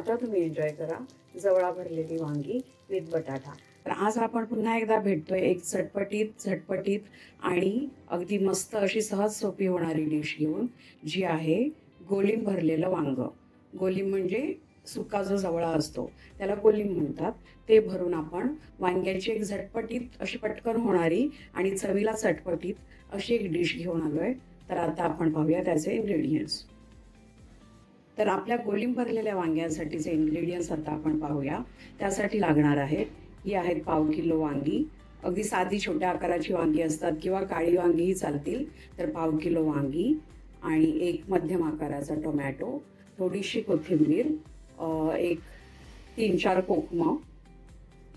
आता तुम्ही एन्जॉय करा जवळा भरलेली वांगी विथ बटाटा. तर आज आपण पुन्हा एकदा भेटतोय एक झटपटीत आणि अगदी मस्त अशी सहज सोपी होणारी डिश घेऊन, जी आहे गोलीम भरलेलं वांग. गोलीम म्हणजे सुका जो जवळा असतो त्याला गोलीम म्हणतात. ते भरून आपण वांग्याची एक झटपटीत अशी पटकन होणारी आणि चवीला चटपटीत अशी एक डिश घेऊन आलोय. तर आता आपण पाहूया त्याचे इन्ग्रेडियंट्स. तर आपल्या गोलीम भरलेल्या वांग्यांसाठीचे इन्ग्रेडियंट्स आता आपण पाहूया. त्यासाठी लागणार आहेत, ही आहेत पाव किलो वांगी. अगदी साधी छोट्या आकाराची वांगी असतात किंवा काळी वांगीही चालतील. तर पाव किलो वांगी आणि एक मध्यम आकाराचा टोमॅटो, थोडीशी कोथिंबीर, एक 3-4 कोकमं,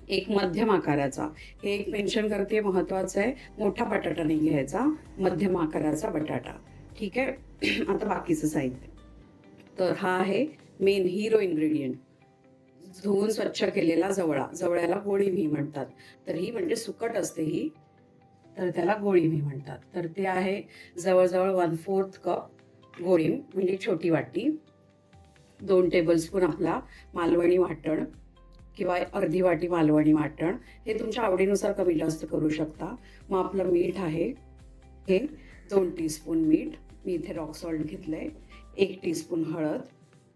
एक मध्यम आकाराचा, हे एक मेन्शन करते महत्त्वाचं आहे, मोठा बटाटा नाही घ्यायचा, मध्यम आकाराचा बटाटा. ठीक आहे. आता बाकीचं साहित्य. तर हा आहे मेन हिरो इन्ग्रेडियंट, धुवून स्वच्छ केलेला जवळा. जवळ्याला गोळीमी म्हणतात. तर ही म्हणजे सुकट असते ही, तर त्याला गोळीमी म्हणतात. तर ते आहे जवळजवळ 1/4 कप गोळीम म्हणजे छोटी वाटी. 2 टेबलस्पून आपला मालवणी वाटण किंवा अर्धी वाटी मालवणी वाटण, हे तुमच्या आवडीनुसार कमी जास्त करू शकता. मग आपलं मीठ आहे हे 2 टीस्पून मीठ, मी इथे रॉक सॉल्ट घेतलंय. 1 टीस्पून हळद,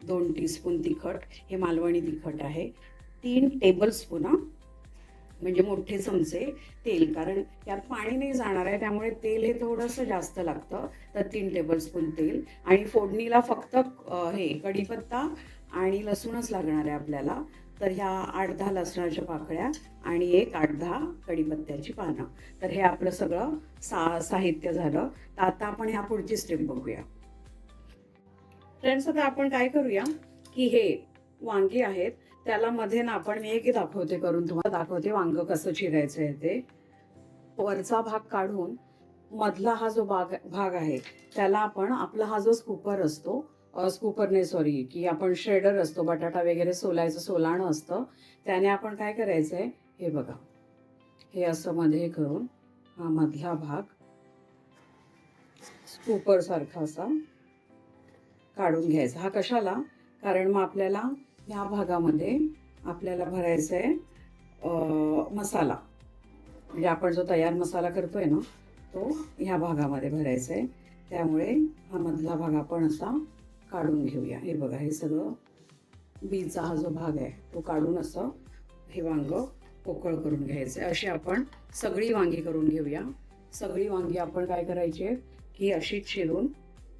2 टीस्पून तिखट, हे मालवणी तिखट आहे. 3 टेबलस्पून म्हणजे मोठे चमचे तेल, कारण त्यात पाणी नाही जाणार आहे त्यामुळे तेल हे थोडंसं जास्त लागतं. तर 3 टेबलस्पून तेल. आणि फोडणीला फक्त हे कढीपत्ता आणि लसूणच लागणार आहे आपल्याला. तर ह्या 8-10 लसणाच्या पाकळ्या आणि एक 8-10 कढीपत्त्याची पानं. तर हे आपलं सगळं साहित्य झालं. तर आता आपण ह्या पुढची स्टेप बघूया. फ्रेंड्स, आता आपण काय करूया की हे वांगी आहेत त्याला मध्ये ना आपण, मी एक दाखवते करून, तुम्हाला दाखवते वांग कसं चिरायचं आहे ते. वरचा भाग काढून मधला हा जो भाग आहे त्याला आपण, आपला हा जो स्कूपर असतो, स्कूपरने सॉरी की आपण श्रेडर असतो, बटाटा वगैरे सोलायचं सोलाणं असतं, त्याने आपण काय करायचं आहे, हे बघा, हे असं मध्ये करून हा मधला भाग स्कूपर सारखा असा काढून घ्यायचा. हा कशाला, कारण मग आपल्याला ह्या भागामध्ये आपल्याला भरायचं आहे मसाला, म्हणजे आपण जो तयार मसाला करतोय ना तो ह्या भागामध्ये भरायचा आहे. त्यामुळे हा मधला भाग आपण असा काढून घेऊया. हे बघा, हे सगळं बीचा हा जो भाग आहे तो काढून असं हे वांग पोकळ करून घ्यायचं आहे. अशी आपण सगळी वांगी करून घेऊया. सगळी वांगी आपण काय करायची आहे की अशी चिरून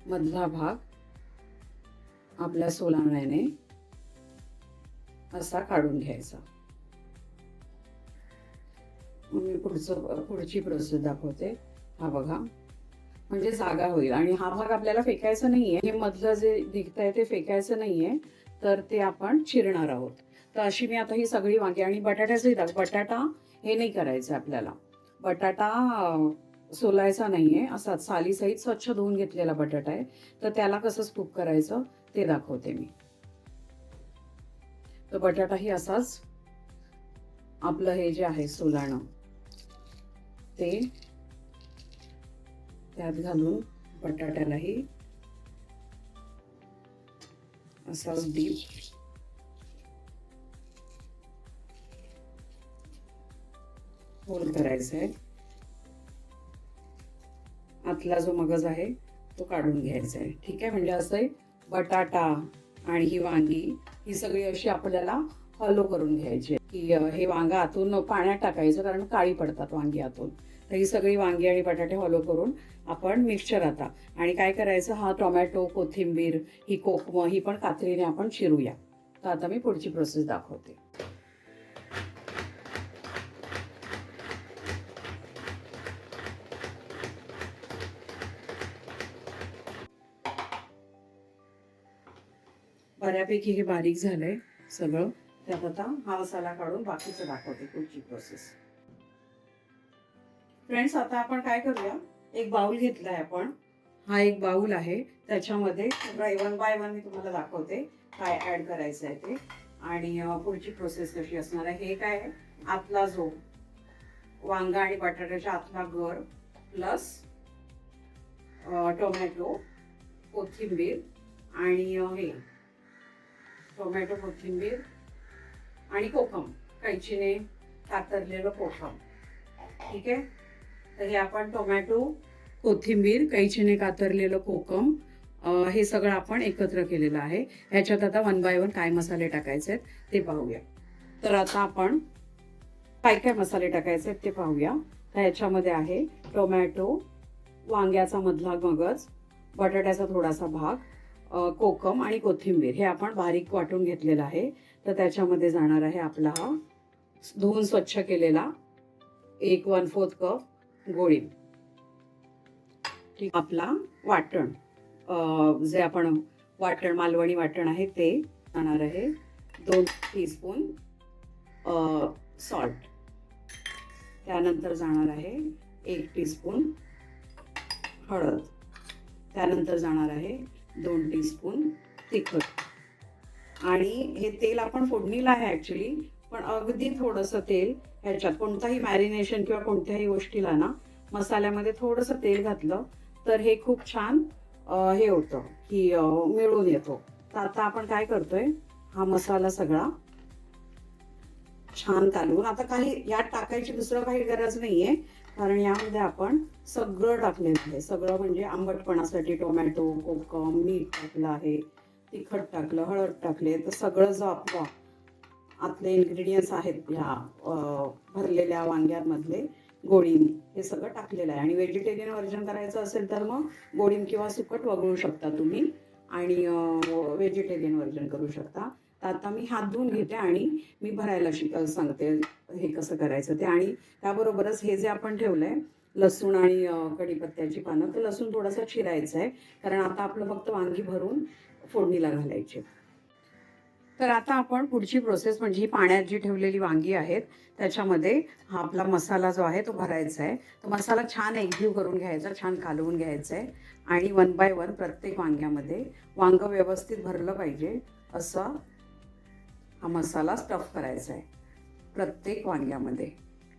मधला भाग आपल्या सोलाण्याने असा काढून घ्यायचा. मी पुढची प्रोसेस दाखवते. हा बघा, म्हणजे जागा होईल. आणि हा भाग आपल्याला फेकायचा नाहीये, हे मधलं जे दिसतंय ते फेकायचं नाहीये, तर ते आपण चिरणार आहोत. तर अशी मी आता ही सगळी वांगी, आणि बटाटा हे नाही करायचं आपल्याला, बटाटा सोलायचा नाहीये, असाच सालीसहित स्वच्छ धुवून घेतलेला बटाटा आहे. तर त्याला कसं स्कूप करायचं ते दाखवते मी. तर बटाटा ही असाच आपलं हे जे आहे सोलाणं ते त्यात घालून बटाट्यालाही असाच डीप होल करायचा आहे. आतला जो मगज आहे तो काढून घ्यायचा आहे. ठीक आहे, म्हणजे असं बटाटा आणि ही वांगी ही सगळी अशी आपल्याला हॉलो करून घ्यायची, की हे वांग आतून पाण्यात टाकायचं, कारण काळी पडतात वांगी आतून. तर ही सगळी वांगी आणि बटाटे हॉलो करून आपण मिक्सचर आता, आणि काय करायचं, हा टोमॅटो, कोथिंबीर, ही कोकमं ही पण कात्रीने आपण चिरूया. तर आता मी पुढची प्रोसेस दाखवते. बऱ्यापैकी हे बारीक झालंय सगळं. त्यात आता हा मसाला काढून बाकीचं दाखवते पुढची प्रोसेस. फ्रेंड्स, आता आपण काय करूया, एक बाउल घेतलाय आपण, हा एक बाउल आहे, त्याच्यामध्ये सगळं 1 बाय 1 मी तुम्हाला दाखवते काय ऍड करायचं आहे ते, आणि पुढची प्रोसेस कशी असणार आहे. हे काय, आतला जो वांगा आणि बटाट्याच्या आतला गर प्लस टोमॅटो, कोथिंबीर आणि हे टोमॅटो, कोथिंबीर आणि कोकम, कैचीने कातरलेलं कोकम. ठीक आहे. तर हे आपण टोमॅटो, कोथिंबीर, कैचीने कातरलेलं कोकम हे सगळं आपण एकत्र केलेलं आहे. ह्याच्यात आता 1 बाय 1 काय मसाले टाकायचे आहेत ते पाहूया. तर आता आपण काय काय मसाले टाकायचे आहेत ते पाहूया. तर ह्याच्यामध्ये आहे टोमॅटो, वांग्याचा मधला मगज, बटाट्याचा थोडासा भाग, कोकम आणि कोथिंबीर हे आपण बारीक वाटून घेतलेलं आहे. तर त्याच्यामध्ये जाणार आहे आपला हा धुवून स्वच्छ केलेला 1/4 कप गोळी. ठीक. आपला वाटण जे आपण वाटण मालवणी वाटण आहे ते जाणार आहे 2 टीस्पून सॉल्ट. त्यानंतर जाणार आहे 1 टीस्पून हळद. त्यानंतर जाणार आहे 2 टीस्पून तिखट. आणि हे तेल आपण फोडणीला आहे ॲक्च्युली, पण अगदी थोडंसं तेल ह्याच्यात कोणताही मॅरिनेशन किंवा कोणत्याही गोष्टीला ना मसाल्यामध्ये थोडंसं तेल घातलं तर हे खूप छान हे होतं की मिळून येतो. तर आता आपण काय करतोय, हा मसाला सगळा छान कालवून, आता काही यात टाकायची दुसरं काही गरज नाहीये, कारण यामध्ये आपण सगळं टाकलेलं आहे. सगळं म्हणजे आंबटपणासाठी टोमॅटो, कोकम, मीठ टाकलं आहे, तिखट टाकलं, हळद टाकले. तर सगळं जो आपला आतले इन्ग्रेडियंट्स आहेत ह्या भरलेल्या वांग्यांमधले गोडीम हे सगळं टाकलेलं आहे. आणि व्हेजिटेरियन वर्जन करायचं असेल तर मग गोडीम किंवा सुकट वगळू शकता तुम्ही आणि व्हेजिटेरियन वर्जन करू शकता. तर आता मी हात धुवून घेते आणि मी भरायला सांगते हे कसं करायचं ते. आणि त्याबरोबरच हे जे आपण ठेवलंय लसूण आणि कढीपत्त्याची पानं, तर लसूण थोडासा चिरायचं आहे, कारण आता आपलं फक्त वांगी भरून फोडणीला घालायची. तर आता आपण पुढची प्रोसेस म्हणजे ही पाण्यात जी ठेवलेली वांगी आहेत त्याच्यामध्ये हा आपला मसाला जो आहे तो भरायचा आहे. तो मसाला छान एकजीव करून घ्यायचा, छान कालवून घ्यायचा आहे. आणि 1 बाय 1 प्रत्येक वांग्यामध्ये वांग व्यवस्थित भरलं पाहिजे असा हा मसाला स्टफ करायचा आहे प्रत्येक वांग्यामध्ये.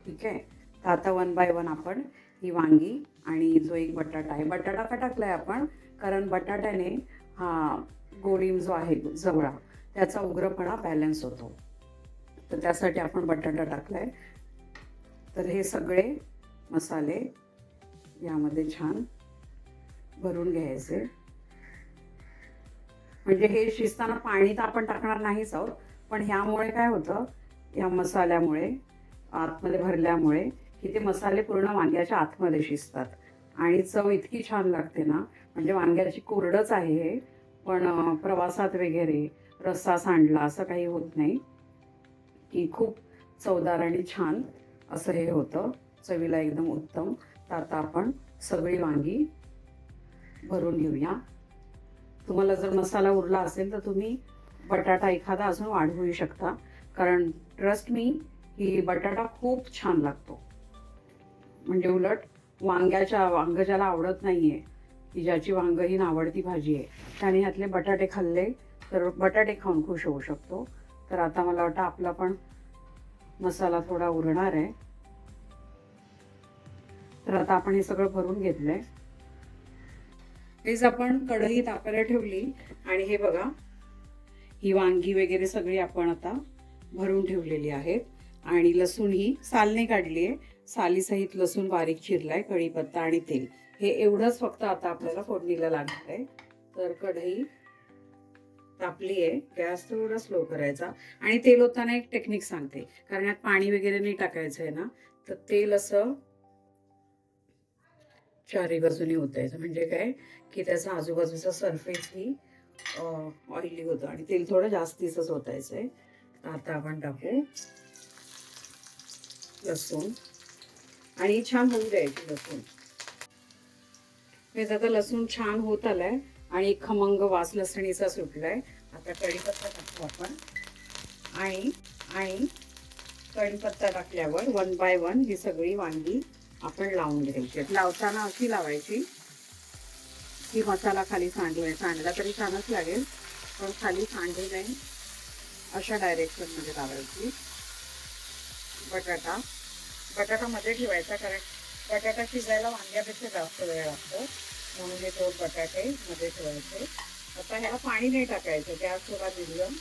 ठीक आहे. तर आता 1 बाय 1 आपण ही वांगी आणि जो एक बटाटा आहे, बटाटा का टाकलाय आपण, कारण बटाट्याने हा गोळीम जो आहे जवळा त्याचा उग्रपणा बॅलन्स होतो. तर त्यासाठी आपण बटाटा टाकलाय. तर हे सगळे मसाले यामध्ये छान भरून घ्यायचे. म्हणजे हे शिजताना पाणी तर आपण टाकणार नाहीच आहोत, पण ह्यामुळे काय होतं, या मसाल्यामुळे आतमध्ये भरल्यामुळे की ते मसाले पूर्ण वांग्याच्या आतमध्ये शिजतात आणि चव इतकी छान लागते ना. म्हणजे वांग्याची कोरडच आहे हे, पण प्रवासात वगैरे रस्सा सांडला असं काही होत नाही, की खूप चवदार आणि छान असं हे होतं, चवीला एकदम उत्तम. तर आता आपण सगळी वांगी भरून घेऊया. तुम्हाला जर मसाला उरला असेल तर तुम्ही बटाटा एखादा अजून वाढवू शकता, कारण ट्रस्ट मी की बटाटा खूप छान लागतो. म्हणजे उलट वांग ज्याला आवडत नाहीये, की ज्याची वांग ही नावडती भाजी आहे, त्याने ह्यातले बटाटे खाल्ले तर बटाटे खाऊन खुश होऊ शकतो. तर आता मला वाटतं आपला पण मसाला थोडा उरणार आहे. तर आता आपण हे सगळं भरून घेतलंय. हेच आपण कढई तापायला ठेवली आणि हे बघा ही वांगी वगैरे सगळी आपण आता भरून ठेवलेली आहेत. आणि लसूण ही सालने काढली आहे, सालीसहित लसूण बारीक चिरलाय, कढीपत्ता आणि तेल हे एवढंच फक्त आता आपल्याला फोडणीला लागणार आहे. तर कढई तापली आहे, गॅस थोडा स्लो करायचा. आणि तेल होताना एक टेक्निक सांगते, कारण यात पाणी वगैरे नाही टाकायचं आहे ना, तर तेल असं चारी बाजूनी ओतायचं. म्हणजे काय की त्याचा आजूबाजूचा सरफेस ही ऑइली होतं आणि तेल थोडं जास्तीच ओतायचं आहे. आता आपण टाकू लसूण आणि छान होऊन द्यायची लसूण. हे आता लसूण छान होत आलाय आणि खमंग वास लसणीचा सुटलाय. आता कढीपत्ता टाकू आपण आणि कढीपत्ता टाकल्यावर 1 बाय 1 ही सगळी वांगी आपण लावून घ्यायची. लावताना अशी लावायची की मसाला खाली सांडला तरी छानच लागेल, पण खाली सांडू नये अशा डायरेक्शनमध्ये लावायची. बटाटा मध्ये ठेवायचा, कारण बटाटा शिजायला वांग्यापेक्षा जास्त वेळ लागतो, म्हणून हे 2 बटाटे मध्ये ठेवायचे. आता ह्याला पाणी नाही टाकायचं, गॅस थोडा मिडियम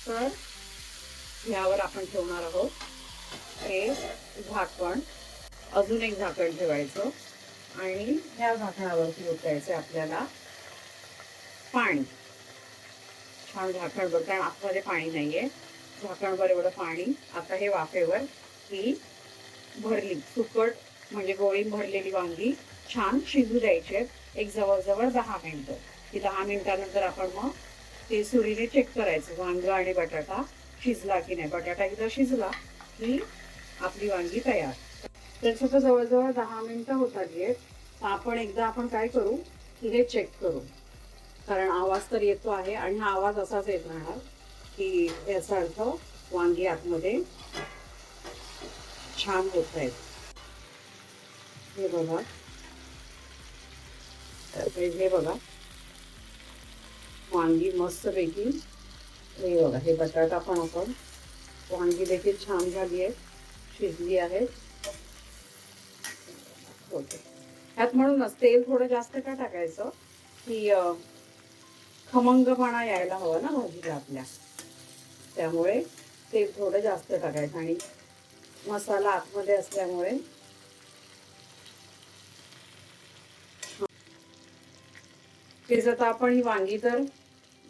तर ह्यावर आपण ठेवणार आहोत हे झाकण. अजून एक झाकण ठेवायचं आणि ह्या झाकणावरती ओतायचं आपल्याला पाणी. छान झाकणभर, कारण आतमध्ये पाणी नाहीये, झाकणभर एवढं पाणी. आता हे वाफेवर ही भरली सुकट म्हणजे गोळी भरलेली वांगी छान शिजू द्यायची आहेत एक जवळजवळ 10 मिनिटं. की 10 मिनिटानंतर आपण मग ते सुरीने चेक करायचं वांग आणि बटाटा शिजला की नाही. बटाटा एकदा शिजला की आपली वांगी तयार. त्याचं तर जवळजवळ 10 मिनिटं होत आली आहेत. आपण एकदा काय करू की हे चेक करू, कारण आवाज तर येतो आहे आणि हा आवाज असाच येत राहणार की याचा अर्थ वांगी आतमध्ये छान होत आहेत. हे बघा, हे बघा वांगी मस्तपैकी. हे बघा, हे बटाटा पण आपण वांगी देखील छान झाली आहे, शिजली आहेत. ह्यात म्हणूनच तेल थोडं जास्त का टाकायचं की खमंगपणा यायला हवा ना भाजीला आपल्या, त्यामुळे तेल थोडं जास्त टाकायचं. आणि मसाला आतमध्ये असल्यामुळे शिजत आपण ही वांगी तर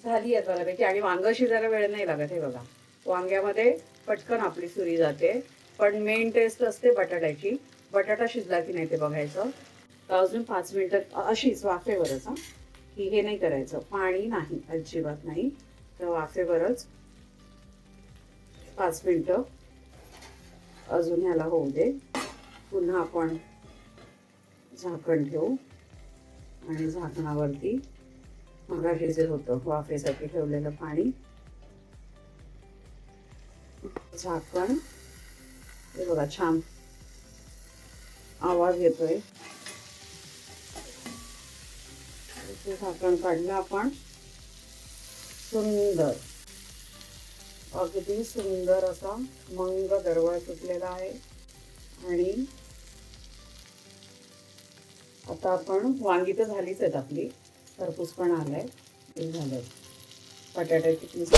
झाली आहे बऱ्यापैकी. आणि वांग शिजायला वेळ नाही लागत. हे बघा, वांग्यामध्ये पटकन आपली सुरी जाते. पण मेन टेस्ट असते बटाट्याची. बटाटा शिजला की नाही ते बघायचं. तर अजून 5 मिनिटं अशीच वाफेवरच, की हे नाही करायचं, पाणी नाही, अजिबात नाही. तर वाफेवरच 5 मिनिटं अजून ह्याला होऊ दे. पुन्हा आपण झाकण ठेवू आणि झाकणावरती मगाशी जे होतं वाफेसाठी ठेवलेलं पाणी, झाकण. हे बघा, छान आवाज येतोय. झाकण काढलं आपण. सुंदर, अगदी सुंदर असा मंग दरवळ सुटलेला आहे. आणि आता आपण वांगी तर झालीच आहेत आपली, खरपूस पण आलाय, हे झालंय. बटाट्याची पीस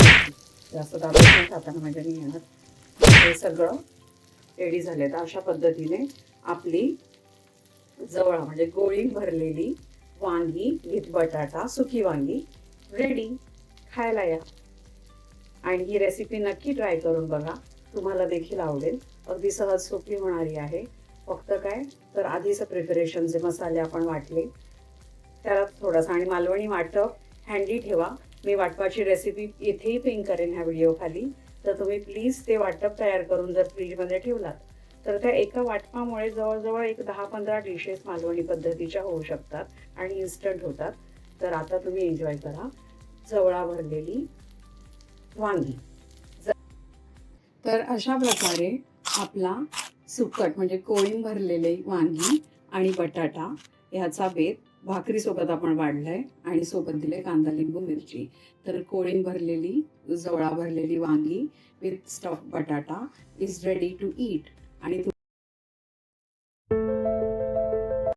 जास्त दाबून खाताना माझ्या नाही येणार. हे सगळं रेडी झाले. तर अशा पद्धतीने आपली जवळ म्हणजे गोळी भरलेली वांगी विथ बटाटा, सुकी वांगी रेडी. खायला या आणि ही रेसिपी नक्की ट्राय करून बघा, तुम्हाला देखील आवडेल. अगदी सहज सोपी होणारी आहे. फक्त काय तर आधीचं प्रिपरेशन जे मसाले आपण वाटले त्याला थोडासा, आणि मालवणी वाटप हँडी ठेवा. मी वाटपाची रेसिपी इथेही पिन करेन ह्या व्हिडिओ खाली. तर तुम्ही प्लीज ते वाटप तयार करून जर फ्रीजमध्ये ठेवलात तर त्या एका वाटपामुळे जवळजवळ एक 10-15 डिशेस मालवणी पद्धतीच्या होऊ शकतात आणि इन्स्टंट होतात. तर आता तुम्ही एन्जॉय करा जवळा भरलेली वांगी. तर अशा प्रकारे आपला सुकट म्हणजे कोळीम भरलेले वांगी आणि बटाटा ह्याचा बेत भाकरीसोबत आपण वाढलाय आणि सोबत दिले कांदा, लिंबू, मिरची. तर कोळीम भरलेली, जवळा भरलेली वांगी विथ स्टफ बटाटा इज रेडी टू ईट. आणि